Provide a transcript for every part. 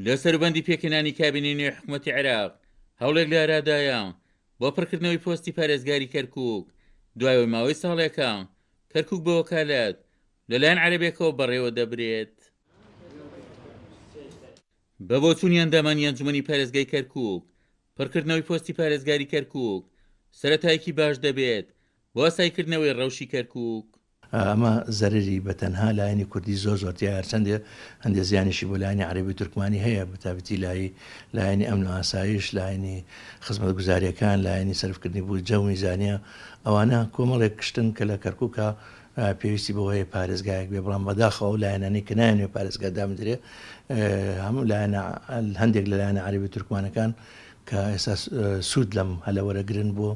لە سەربەندی پێکەنانی کابینی نوێ حکوومەتی عێراق هەوڵێک لە ئارادایە بۆ پڕکردنەوەی پۆستی پارێزگاری کەرکووک دوایەوەی ماوەی ساڵێکە کەرکووک بە وەکالەت لەلایەن عەرەبێکەوە بەڕێوە دەبرێت. بە بۆچوونی ئەندامانی ئەنجومەنی پارێزگای کەرکووک پڕکردنەوەی پۆستی پارێزگاری کەرکووک سەرەتایەکی باش دەبێت بۆ ئاسایکردنەوەی ڕەوشی کەرکووک. ئەمە زەرری بەتەنها لایەنی کوردی زۆر زۆرتیا هەرچەندێ هەندێک زیانیشی بۆ لایەنی عەرەبی تورکمانی هەیە بەتابەتی لایەنی ئەمن و ئاسایش لایەنی خزمەتگوزاریەکان لایەنی سەرفکردنی بوو جە و میزانیە ئەوانە کۆمەڵێک کشتن کە لە کەرکووکە پێویستی بۆ هەیە پارێزگایەک بێ بەڵام بەداخەوە و لایەنانی کە نایەنێ پارێزگا دامدرێ هەموو هەندێک لە لایەنە عەرەبی تورکمانەکان کە ئێستا سوود لەم هەلەوەرەگرن بۆ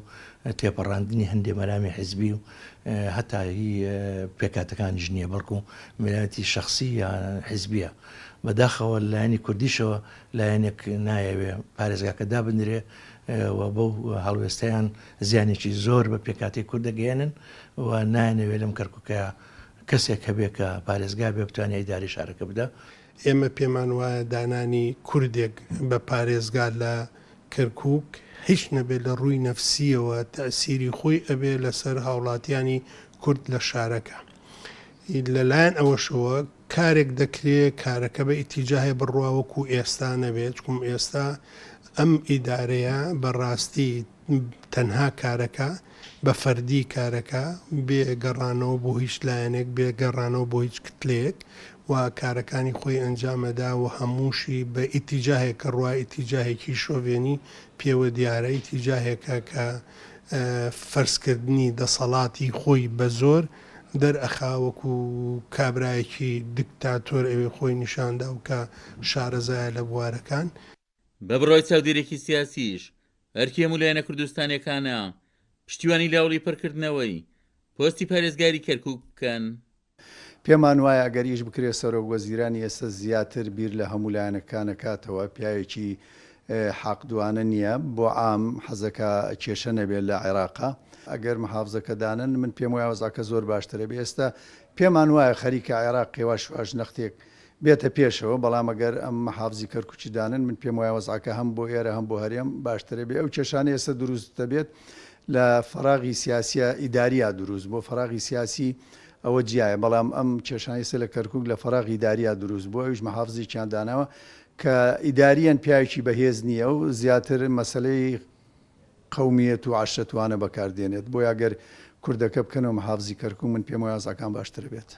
تێپەڕاندنی هەندێک مەرامی حیزبی و هەتایی پێکاتەکانی ژنیە بەڵکو ملایەتی شخصی یان حیزبیە بەداخەوە لایەنی کوردیشەوە لایەنێک نایەوێ پارێزگاکە دابنرێ و بەو هەڵوێستەیان زیانێکی زۆر بە پێکاتی کورد دەگەێنن و نایەنەوێ لەم کەرکووکە کەسێک هەبێ کە پارێزگا بێ بتوانێت ئیداری شارەکە بدە. ئێمە پێمان وایە دانانی کوردێک بە پارێزگا لە کەرکووک هیچ نەبێت لە ڕووی نەفسیەوە تەسیری خۆی ئەبێ لەسەر هاوڵاتیانی کورد لە شارەکە. لەلایەن ئەوەشەوە کارێک دەکرێت کارەکە بە ئیتیجاهی بڕواوەکو ئێستا نەبێت چکم ئێستا ئەم ئیدارەیە بەڕاستی تەنها کارەکە بە فەردی کارەکە بێگەڕانەوە بۆ هیچ لایەنێک بێگەڕانەوە بۆ هیچ کتلێک و کارەکانی خۆی ئەنجامەدا و هەمووشی بە ئیتیجاهێک کە ڕوای ئیتیجاهێکی شۆڤێنی پێوە دیارە ئیتیجاهێکە کە فەرزکردنی دەسەڵاتی خۆی بە زۆر دەرئەخاوەکو کابرایەکی دیکتاتۆر ئەوێ خۆی نیشاندا و کە شارەزایە لە بوارەکان. بە بڕۆی چاودێرێکی سیاسیش ئەرکی هەموو لایەنە کوردستانیەکانە پشتیوانی لاوڵی پڕکردنەوەی پۆستی پارێزگاری کەرکووک بکەن. پێمان وایە ئەگەریش بکرێت سەرۆک وەزیرانی ئێستا زیاتر بیر لە هەموو لایەنەکانە کاتەوە پیاوێکی حەقدوانە نییە بۆ عام حەزەکە کێشە نەبێت لە عێراقا ئەگەر محافزەکەدانن من پێم وایە وەزاکە زۆر باشترە بێ ئێستا پێمان وایە خەریکە عێراق قێواش نەختێک بێتە پێشەوە بەڵام ئەگەر ئەم محافزی کەرکووکی دانن من پێم وایە وەزاکە هەم بۆ ئێرە هەم بۆ هەرێم باشترە بێ ئەو کێشانە ئێستا دروست دەبێت لە فەراغی سیاسیە ئیداریە دروست بۆ فەراغی سیاسی ئەوە جیایە بەڵام ئەم کێشانی سە لە کەرکووک لە فەراغی ئیداریە دروست بۆ ئەوش محافزی چیاندانەوە کە ئیداریەن پیاوێکی بەهێز نییە و زیاتر مەسلەی قەومیەت و عەشەتوانە بەکاردێنێت بۆ ئەگەر کوردەکە بکەنەوە محافزی کەرکووک من پێم وایە وەزاکان باشتر بێت.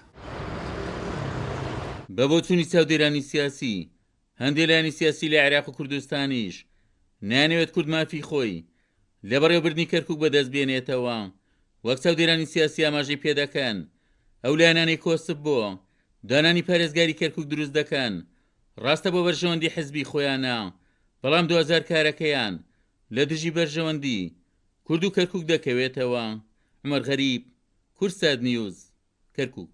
بە بۆچوونی چاودێرانی سیاسی هەندێک لایەنی سیاسی لە عێراق و کوردستانیش نانەوێت کورد مافی خۆی لە بەڕێوەبردنی کەرکووک بەدەست بێنێتەوە وەک چاودێرانی سیاسی ئاماژەی پێدەکەن ئەو لایەنانەی کۆسب بۆ دانانی پارێزگاری کەرکووک دروست دەکەن ڕاستە بۆ بەرژەوەندی حیزبی خۆیانە بەڵام 2000 کارەکەیان لە دژی بەرژەوەندی کورد و کەرکووک دەکەوێتەوە. عومەر غەریب، کورسات نیوز، کەرکووک.